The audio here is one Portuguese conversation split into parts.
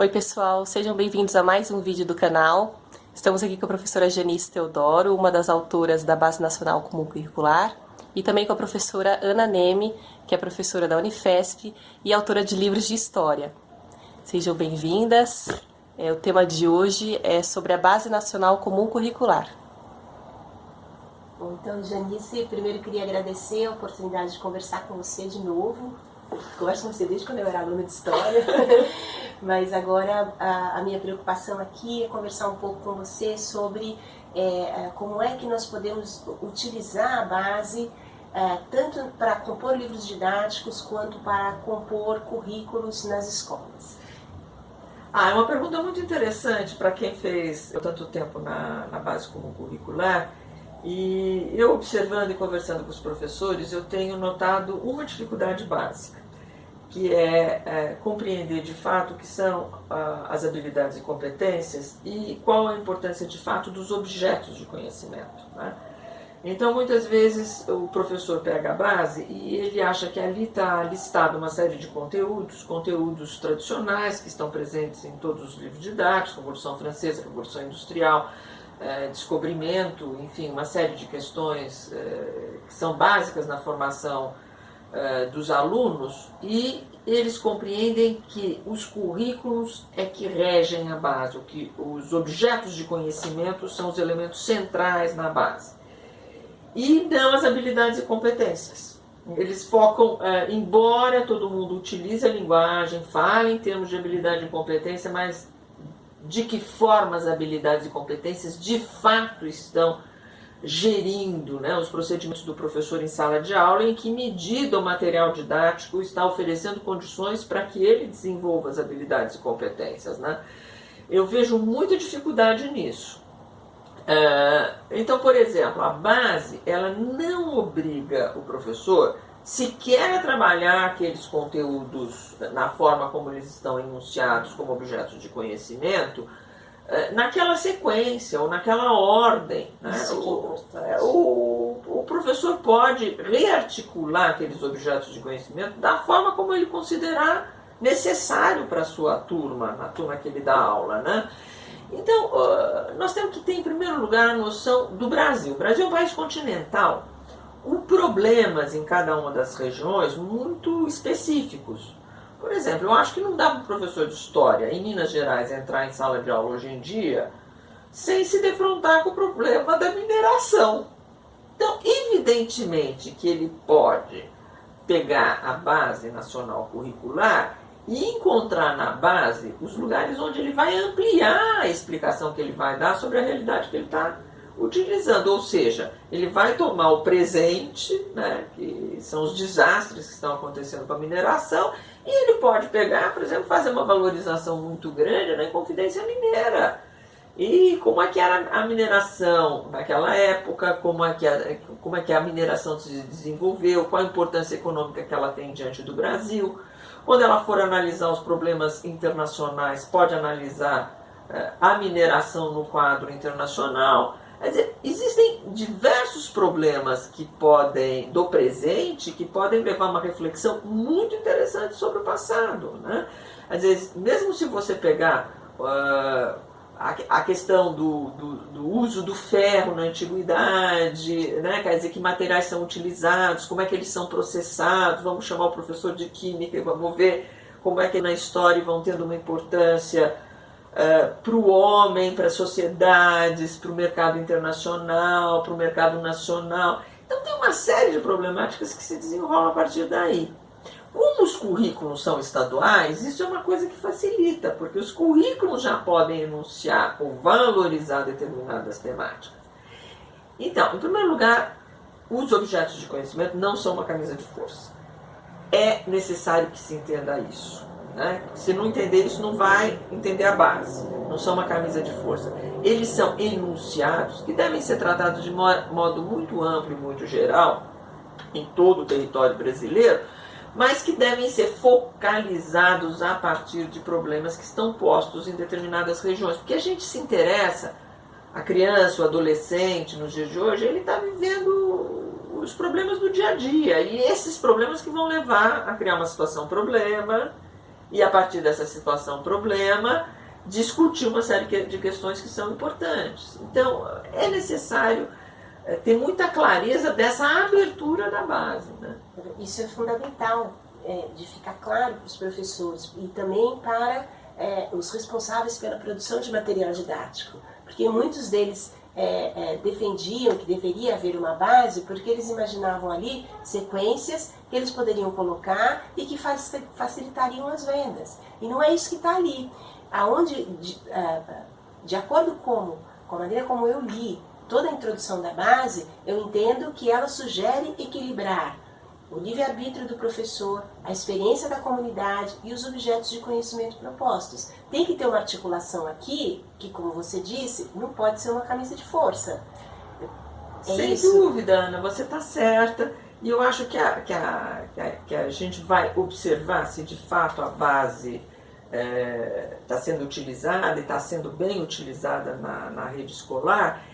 Oi pessoal, sejam bem-vindos a mais um vídeo do canal. Estamos aqui com a professora Janice Teodoro, uma das autoras da Base Nacional Comum Curricular, e também com a professora Ana Neme, que é professora da Unifesp e autora de livros de história. Sejam bem-vindas. O tema de hoje é sobre a Base Nacional Comum Curricular. Bom, então, Janice, primeiro queria agradecer a oportunidade de conversar com você de novo. Converso com você desde quando eu era aluna de História, mas agora a minha preocupação aqui é conversar um pouco com você sobre como é que nós podemos utilizar a base tanto para compor livros didáticos quanto para compor currículos nas escolas. É uma pergunta muito interessante para quem fez tanto tempo na base comum curricular. E eu, observando e conversando com os professores, eu tenho notado uma dificuldade básica, que é compreender de fato o que são as habilidades e competências e qual a importância de fato dos objetos de conhecimento, né? Então, muitas vezes, o professor pega a base e ele acha que ali está listado uma série de conteúdos tradicionais que estão presentes em todos os livros didáticos, Revolução Francesa, Revolução Industrial, descobrimento, enfim, uma série de questões que são básicas na formação dos alunos, e eles compreendem que os currículos é que regem a base, que os objetos de conhecimento são os elementos centrais na base, e não as habilidades e competências. Eles focam, embora todo mundo utilize a linguagem, fale em termos de habilidade e competência, mas de que forma as habilidades e competências de fato estão gerindo, né, os procedimentos do professor em sala de aula, em que medida o material didático está oferecendo condições para que ele desenvolva as habilidades e competências, né? Eu vejo muita dificuldade nisso. Então, por exemplo, a base ela não obriga o professor sequer a trabalhar aqueles conteúdos na forma como eles estão enunciados como objetos de conhecimento, naquela sequência ou naquela ordem, né? O professor pode rearticular aqueles objetos de conhecimento da forma como ele considerar necessário para a sua turma, na turma que ele dá aula, né? Então, nós temos que ter, em primeiro lugar, a noção do Brasil. O Brasil é um país continental, com problemas em cada uma das regiões muito específicos. Por exemplo, eu acho que não dá para o professor de História em Minas Gerais entrar em sala de aula hoje em dia sem se defrontar com o problema da mineração. Então, evidentemente que ele pode pegar a base nacional curricular e encontrar na base os lugares onde ele vai ampliar a explicação que ele vai dar sobre a realidade que ele está utilizando, ou seja, ele vai tomar o presente, né, que são os desastres que estão acontecendo com a mineração, e ele pode pegar, por exemplo, fazer uma valorização muito grande na Inconfidência Mineira. E como é que era a mineração naquela época, como é que a mineração se desenvolveu, qual a importância econômica que ela tem diante do Brasil. Quando ela for analisar os problemas internacionais, pode analisar a mineração no quadro internacional. Quer dizer, existem diversos problemas do presente que podem levar a uma reflexão muito interessante sobre o passado, né? Às vezes, mesmo se você pegar a questão do uso do ferro na antiguidade, né? Quer dizer, que materiais são utilizados, como é que eles são processados, vamos chamar o professor de química e vamos ver como é que na história vão tendo uma importância para o homem, para as sociedades, para o mercado internacional, para o mercado nacional. Então tem uma série de problemáticas que se desenrolam a partir daí. Como os currículos são estaduais, isso é uma coisa que facilita, porque os currículos já podem enunciar ou valorizar determinadas temáticas. Então, em primeiro lugar, os objetos de conhecimento não são uma camisa de força. É necessário que se entenda isso, né? Se não entender isso, não vai entender a base. Não são uma camisa de força. Eles são enunciados que devem ser tratados de modo muito amplo e muito geral em todo o território brasileiro, mas que devem ser focalizados a partir de problemas que estão postos em determinadas regiões. Porque a gente se interessa, a criança, o adolescente, nos dias de hoje, ele está vivendo os problemas do dia a dia. E esses problemas que vão levar a criar uma situação problema e a partir dessa situação problema, discutir uma série de questões que são importantes. Então, é necessário ter muita clareza dessa abertura da base, né? Isso é fundamental, de ficar claro para os professores e também para os responsáveis pela produção de material didático, porque muitos deles defendiam que deveria haver uma base porque eles imaginavam ali sequências que eles poderiam colocar e que facilitariam as vendas. E não é isso que está ali. Aonde, de acordo com a maneira como eu li toda a introdução da base, eu entendo que ela sugere equilibrar o livre-arbítrio do professor, a experiência da comunidade e os objetos de conhecimento propostos. Tem que ter uma articulação aqui, que, como você disse, não pode ser uma camisa de força. Sem dúvida, Ana, você está certa. E eu acho que a gente vai observar se de fato a base está sendo utilizada e está sendo bem utilizada na rede escolar.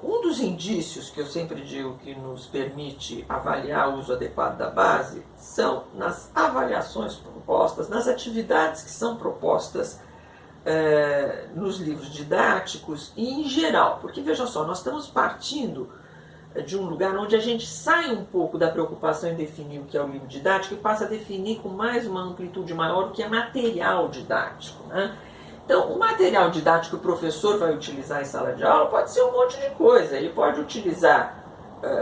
Um dos indícios que eu sempre digo que nos permite avaliar o uso adequado da base são nas avaliações propostas, nas atividades que são propostas nos livros didáticos e em geral. Porque, veja só, nós estamos partindo de um lugar onde a gente sai um pouco da preocupação em definir o que é o livro didático e passa a definir com mais uma amplitude maior o que é material didático, né? Então, o material didático que o professor vai utilizar em sala de aula pode ser um monte de coisa. Ele pode utilizar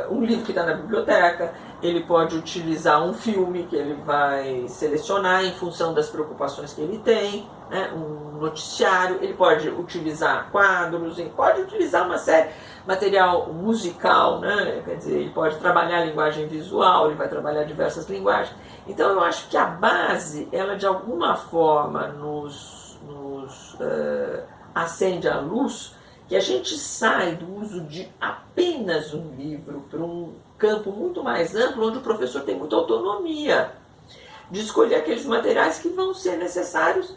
um livro que está na biblioteca, ele pode utilizar um filme que ele vai selecionar em função das preocupações que ele tem, né? Um noticiário, ele pode utilizar quadros, ele pode utilizar uma série material musical, né? Quer dizer, ele pode trabalhar a linguagem visual, ele vai trabalhar diversas linguagens. Então, eu acho que a base, ela de alguma forma nos acende a luz que a gente sai do uso de apenas um livro para um campo muito mais amplo, onde o professor tem muita autonomia de escolher aqueles materiais que vão ser necessários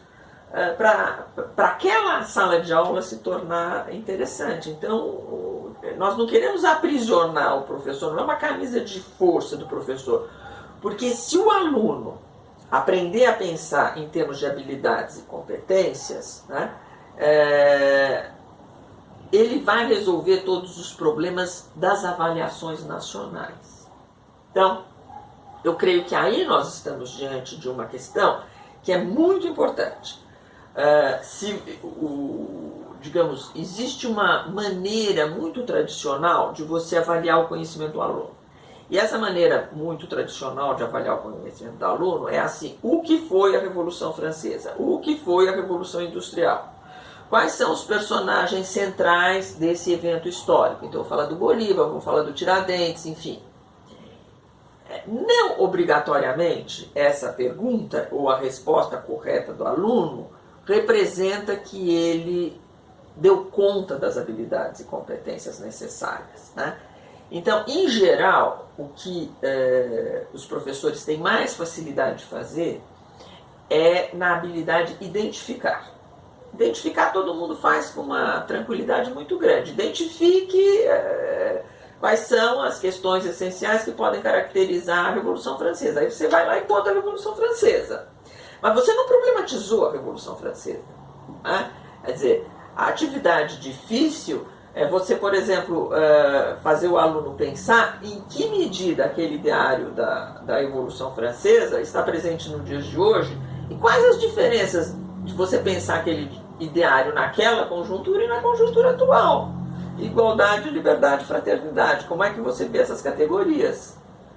para aquela sala de aula se tornar interessante. Então, nós não queremos aprisionar o professor, não é uma camisa de força do professor, porque se o aluno aprender a pensar em termos de habilidades e competências, né, ele vai resolver todos os problemas das avaliações nacionais. Então, eu creio que aí nós estamos diante de uma questão que é muito importante. Digamos, existe uma maneira muito tradicional de você avaliar o conhecimento do aluno. E essa maneira muito tradicional de avaliar o conhecimento do aluno é assim: o que foi a Revolução Francesa? O que foi a Revolução Industrial? Quais são os personagens centrais desse evento histórico? Então, eu vou falar do Bolívar, vou falar do Tiradentes, enfim. Não obrigatoriamente essa pergunta ou a resposta correta do aluno representa que ele deu conta das habilidades e competências necessárias, né? Então, em geral, o que os professores têm mais facilidade de fazer é na habilidade de identificar. Identificar todo mundo faz com uma tranquilidade muito grande. Identifique quais são as questões essenciais que podem caracterizar a Revolução Francesa. Aí você vai lá e conta a Revolução Francesa. Mas você não problematizou a Revolução Francesa, né? Quer dizer, a atividade difícil é você, por exemplo, fazer o aluno pensar em que medida aquele ideário da Revolução Francesa está presente no dia de hoje e quais as diferenças de você pensar aquele ideário naquela conjuntura e na conjuntura atual. Igualdade, liberdade, fraternidade. Como é que você vê essas categorias?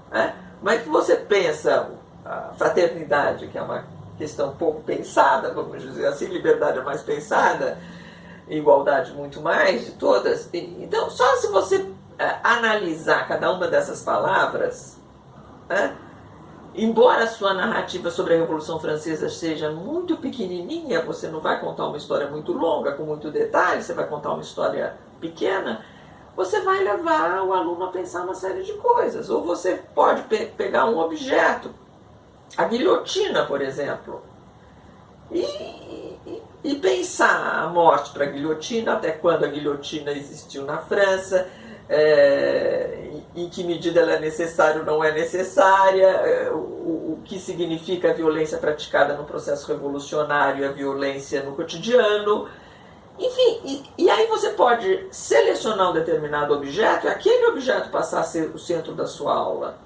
Né? Como é que você pensa a fraternidade, que é uma questão pouco pensada, vamos dizer assim, liberdade é mais pensada, igualdade muito mais de todas. Então, só se você analisar cada uma dessas palavras, né, embora a sua narrativa sobre a Revolução Francesa seja muito pequenininha, você não vai contar uma história muito longa, com muito detalhe, você vai contar uma história pequena, você vai levar o aluno a pensar uma série de coisas. Ou você pode pegar um objeto, a guilhotina, por exemplo, e pensar a morte para a guilhotina, até quando a guilhotina existiu na França, em que medida ela é necessária ou não é necessária, o que significa a violência praticada no processo revolucionário e a violência no cotidiano. Enfim, e aí você pode selecionar um determinado objeto e aquele objeto passar a ser o centro da sua aula.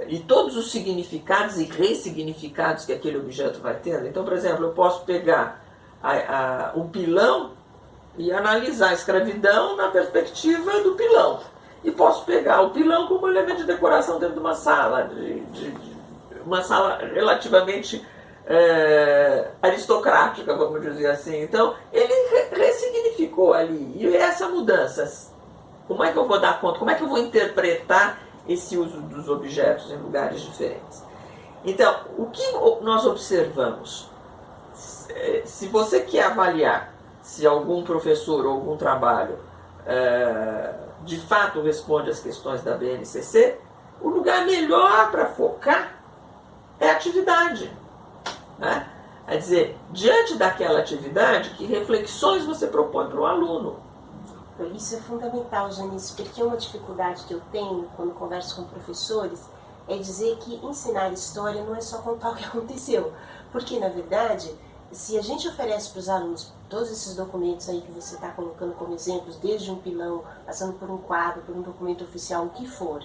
E todos os significados e ressignificados que aquele objeto vai tendo. Então, por exemplo, eu posso pegar um pilão e analisar a escravidão na perspectiva do pilão. E posso pegar o pilão como elemento de decoração dentro de uma sala, uma sala relativamente aristocrática, vamos dizer assim. Então, ele ressignificou ali. E essa mudança, como é que eu vou dar conta? Como é que eu vou interpretar esse uso dos objetos em lugares diferentes? Então, o que nós observamos? Se você quer avaliar se algum professor ou algum trabalho de fato responde às questões da BNCC, o lugar melhor para focar é a atividade. Né? Quer dizer, diante daquela atividade, que reflexões você propõe para o aluno? Isso é fundamental, Janice, porque uma dificuldade que eu tenho quando converso com professores é dizer que ensinar história não é só contar o que aconteceu. Porque, na verdade, se a gente oferece para os alunos todos esses documentos aí que você está colocando como exemplos, desde um pilão, passando por um quadro, por um documento oficial, o que for,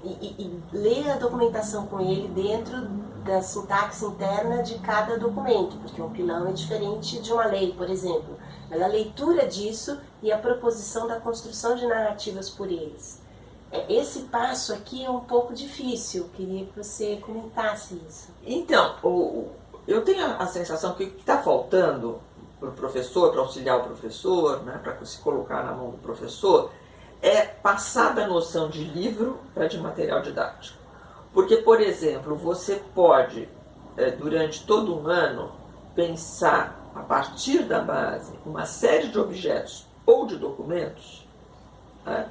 e ler a documentação com ele dentro da sintaxe interna de cada documento, porque um pilão é diferente de uma lei, por exemplo, mas a leitura disso e a proposição da construção de narrativas por eles. Esse passo aqui é um pouco difícil, queria que você comentasse isso. Então, eu tenho a sensação que o que está faltando para o professor, para auxiliar o professor, né, para se colocar na mão do professor, é passar da noção de livro para de material didático. Porque, por exemplo, você pode, durante todo um ano, pensar, a partir da base, uma série de objetos ou de documentos, né,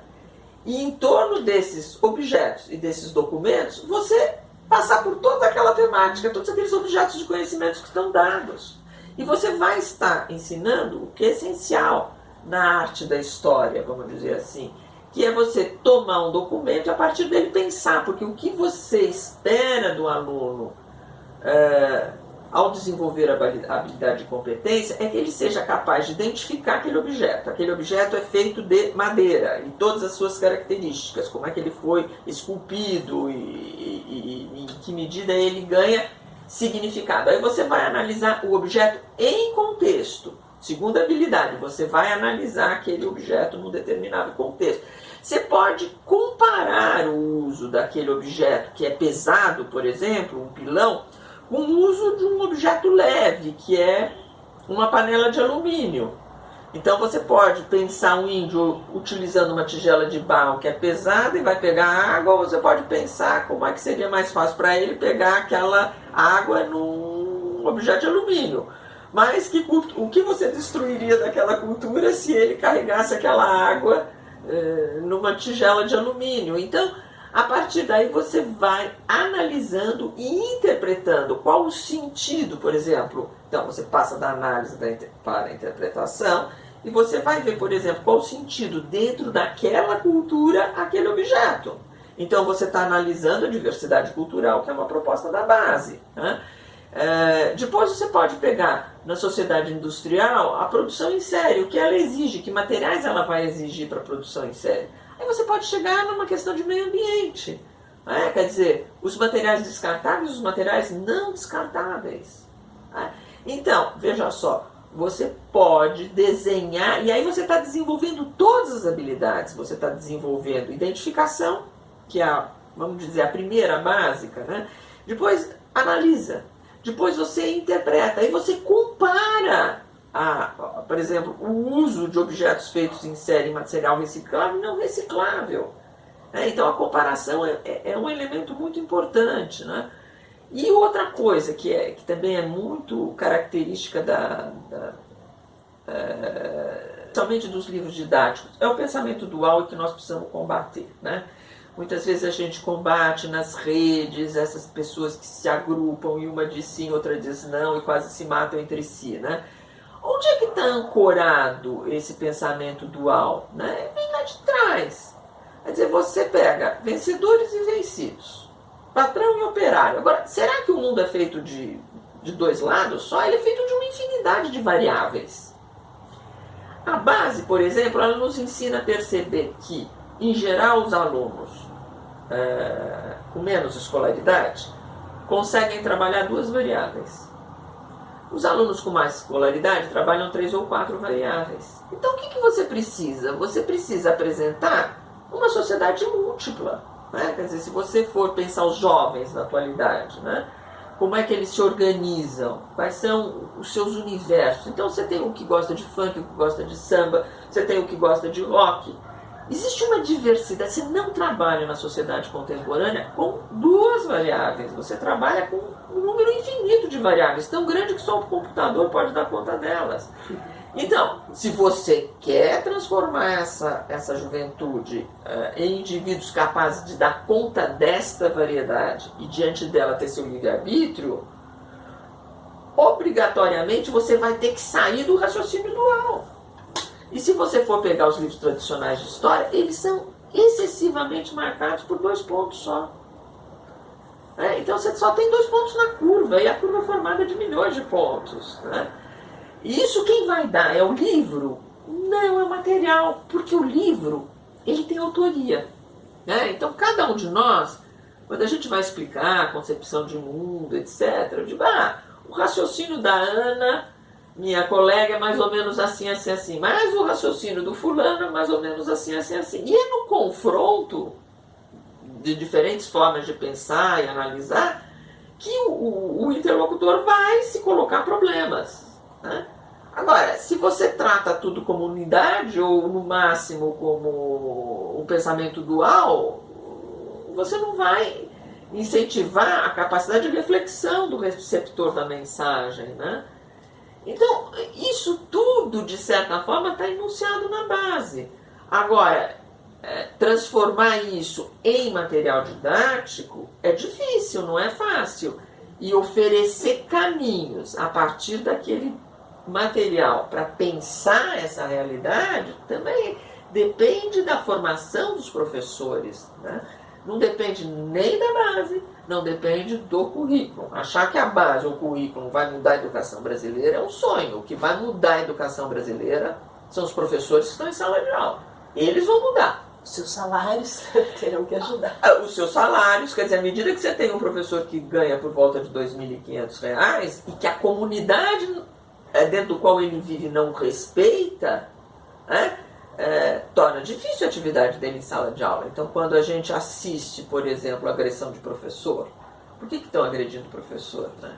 e em torno desses objetos e desses documentos, você passar por toda aquela temática, todos aqueles objetos de conhecimentos que estão dados. E você vai estar ensinando o que é essencial na arte da história, vamos dizer assim, que é você tomar um documento e a partir dele pensar, porque o que você espera do aluno ao desenvolver a habilidade de competência é que ele seja capaz de identificar aquele objeto. Aquele objeto é feito de madeira e todas as suas características, como é que ele foi esculpido e em que medida ele ganha significado. Aí você vai analisar o objeto em contexto. Segunda habilidade, você vai analisar aquele objeto num determinado contexto. Você pode comparar o uso daquele objeto que é pesado, por exemplo, um pilão, com o uso de um objeto leve, que é uma panela de alumínio. Então você pode pensar um índio utilizando uma tigela de barro que é pesada e vai pegar água, ou você pode pensar como é que seria mais fácil para ele pegar aquela água num objeto de alumínio. Mas o que você destruiria daquela cultura se ele carregasse aquela água numa tigela de alumínio? Então, a partir daí você vai analisando e interpretando qual o sentido, por exemplo. Então você passa da análise para a interpretação e você vai ver, por exemplo, qual o sentido dentro daquela cultura aquele objeto. Então você está analisando a diversidade cultural, que é uma proposta da base, né? Depois você pode pegar na sociedade industrial a produção em série, o que ela exige, que materiais ela vai exigir para a produção em série. Aí você pode chegar numa questão de meio ambiente, né? Quer dizer, os materiais descartáveis e os materiais não descartáveis, né? Então, veja só, você pode desenhar, e aí você está desenvolvendo todas as habilidades. Você está desenvolvendo identificação, que é, vamos dizer, a primeira básica, né? Depois analisa, depois você interpreta, aí você compara, por exemplo, o uso de objetos feitos em série em material reciclável e não reciclável. Então a comparação é um elemento muito importante, né? E outra coisa que também é muito característica somente dos livros didáticos, é o pensamento dual que nós precisamos combater, né? Muitas vezes a gente combate nas redes essas pessoas que se agrupam e uma diz sim, outra diz não e quase se matam entre si, né? Onde é que está ancorado esse pensamento dual? Né? Vem lá de trás. Quer dizer, você pega vencedores e vencidos, patrão e operário. Agora, será que o mundo é feito de dois lados só? Ele é feito de uma infinidade de variáveis. A base, por exemplo, ela nos ensina a perceber que, em geral, os alunos com menos escolaridade conseguem trabalhar duas variáveis. Os alunos com mais escolaridade trabalham 3 ou 4 variáveis. Então, o que você precisa? Você precisa apresentar uma sociedade múltipla. Né? Quer dizer, se você for pensar os jovens na atualidade, né? Como é que eles se organizam, quais são os seus universos. Então você tem o que gosta de funk, o que gosta de samba, você tem o que gosta de rock. Existe uma diversidade, você não trabalha na sociedade contemporânea com duas variáveis, você trabalha com um número infinito de variáveis, tão grande que só o computador pode dar conta delas. Então, se você quer transformar essa juventude em indivíduos capazes de dar conta desta variedade e diante dela ter seu livre-arbítrio, obrigatoriamente você vai ter que sair do raciocínio dual. E se você for pegar os livros tradicionais de história, eles são excessivamente marcados por 2 pontos só. Então você só tem 2 pontos na curva, e a curva é formada de milhões de pontos. Né? E isso quem vai dar? É o livro? Não, é o material, porque o livro ele tem autoria. Né? Então cada um de nós, quando a gente vai explicar a concepção de mundo, etc., eu digo, o raciocínio da Ana, minha colega, é mais ou menos assim, assim, assim. Mas o raciocínio do fulano é mais ou menos assim, assim, assim. E é no confronto de diferentes formas de pensar e analisar que o interlocutor vai se colocar problemas. Né? Agora, se você trata tudo como unidade ou no máximo como um pensamento dual, você não vai incentivar a capacidade de reflexão do receptor da mensagem. Né? Então, isso tudo, de certa forma, está enunciado na base. Agora, transformar isso em material didático é difícil, não é fácil. E oferecer caminhos a partir daquele material para pensar essa realidade também depende da formação dos professores. Né? Não depende nem da base, não depende do currículo. Achar que a base ou o currículo vai mudar a educação brasileira é um sonho. O que vai mudar a educação brasileira são os professores que estão em sala de aula. Eles vão mudar. Os seus salários terão que ajudar. Os seus salários, quer dizer, à medida que você tem um professor que ganha por volta de R$ 2.500 e que a comunidade dentro do qual ele vive não respeita, né? Torna difícil a atividade dele em sala de aula. Então, quando a gente assiste, por exemplo, a agressão de professor, por que estão agredindo o professor? Né?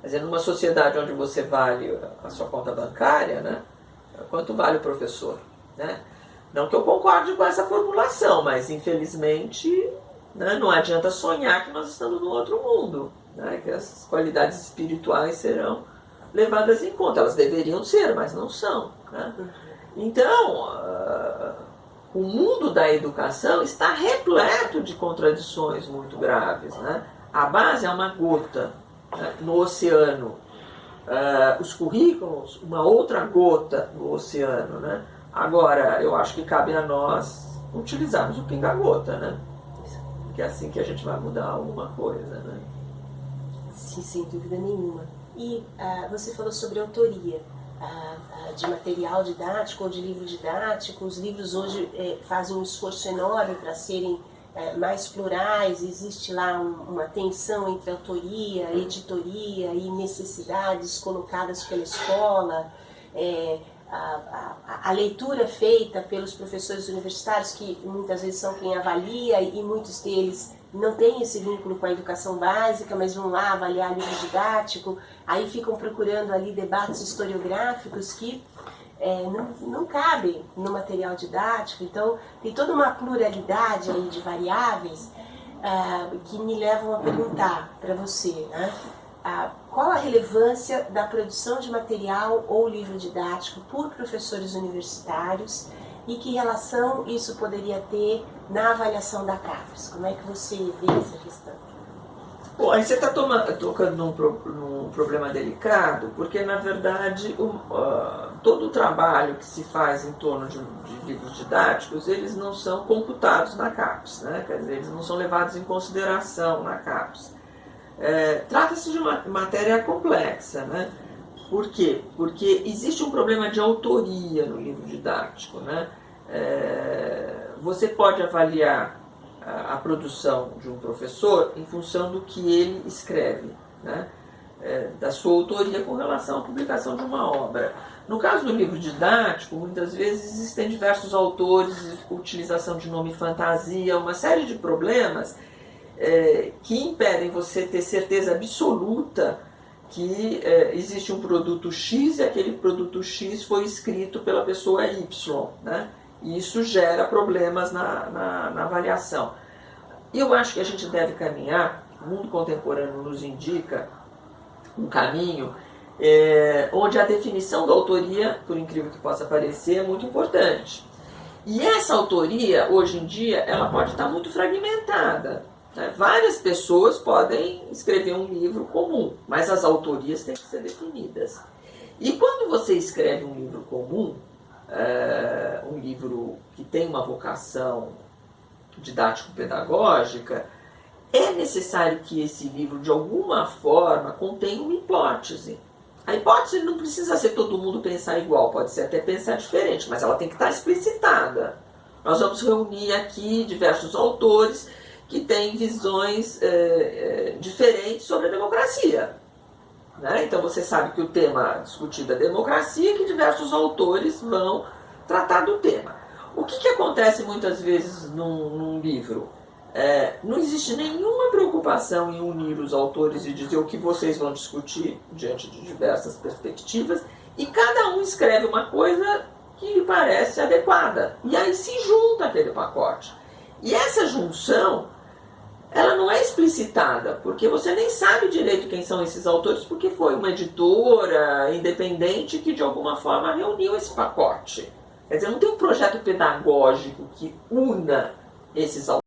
Quer dizer, numa sociedade onde você vale a sua conta bancária, né? Quanto vale o professor? Né? Não que eu concorde com essa formulação, mas infelizmente, né, não adianta sonhar que nós estamos num outro mundo, né? Que as qualidades espirituais serão levadas em conta. Elas deveriam ser, mas não são. Né? Então, o mundo da educação está repleto de contradições muito graves. Né? A base é uma gota, né, no oceano. Os currículos, uma outra gota no oceano. Né? Agora, eu acho que cabe a nós utilizarmos o pinga-gota, né? Porque é assim que a gente vai mudar alguma coisa. Né? Sim, sem dúvida nenhuma. E você falou sobre autoria de material didático ou de livro didático. Os livros hoje fazem um esforço enorme para serem mais plurais. Existe lá uma tensão entre autoria, editoria e necessidades colocadas pela escola. A leitura feita pelos professores universitários, que muitas vezes são quem avalia, e muitos deles não têm esse vínculo com a educação básica, mas vão lá avaliar livro didático, aí ficam procurando ali debates historiográficos que não cabem no material didático. Então tem toda uma pluralidade aí de variáveis que me levam a perguntar para você, né? Qual a relevância da produção de material ou livro didático por professores universitários e que relação isso poderia ter na avaliação da CAPES? Como é que você vê essa questão? Bom, aí você está tocando num problema delicado, porque na verdade todo o trabalho que se faz em torno de livros didáticos, eles não são computados na CAPES, né? Quer dizer, eles não são levados em consideração na CAPES. Trata-se de uma matéria complexa, né? Por quê? Porque existe um problema de autoria no livro didático, né? Você pode avaliar a produção de um professor em função do que ele escreve, né? Da sua autoria com relação à publicação de uma obra. No caso do livro didático, muitas vezes existem diversos autores, utilização de nome fantasia, uma série de problemas que impedem você ter certeza absoluta que existe um produto X e aquele produto X foi escrito pela pessoa Y, né? E isso gera problemas na avaliação. E eu acho que a gente deve caminhar, o mundo contemporâneo nos indica um caminho onde a definição da autoria, por incrível que possa parecer, é muito importante. E essa autoria, hoje em dia, ela pode estar muito fragmentada, né? Várias pessoas podem escrever um livro comum, mas as autorias têm que ser definidas. E quando você escreve um livro comum, um livro que tem uma vocação didático-pedagógica, é necessário que esse livro, de alguma forma, contenha uma hipótese. A hipótese não precisa ser todo mundo pensar igual, pode ser até pensar diferente, mas ela tem que estar explicitada. Nós vamos reunir aqui diversos autores que têm visões diferentes sobre a democracia, né? Então você sabe que o tema discutido é democracia e que diversos autores vão tratar do tema. O que acontece muitas vezes num livro? Não existe nenhuma preocupação em unir os autores e dizer o que vocês vão discutir diante de diversas perspectivas, e cada um escreve uma coisa que lhe parece adequada. E aí se junta aquele pacote. E essa junção, ela não é explicitada, porque você nem sabe direito quem são esses autores, porque foi uma editora independente que de alguma forma reuniu esse pacote. Quer dizer, não tem um projeto pedagógico que una esses autores.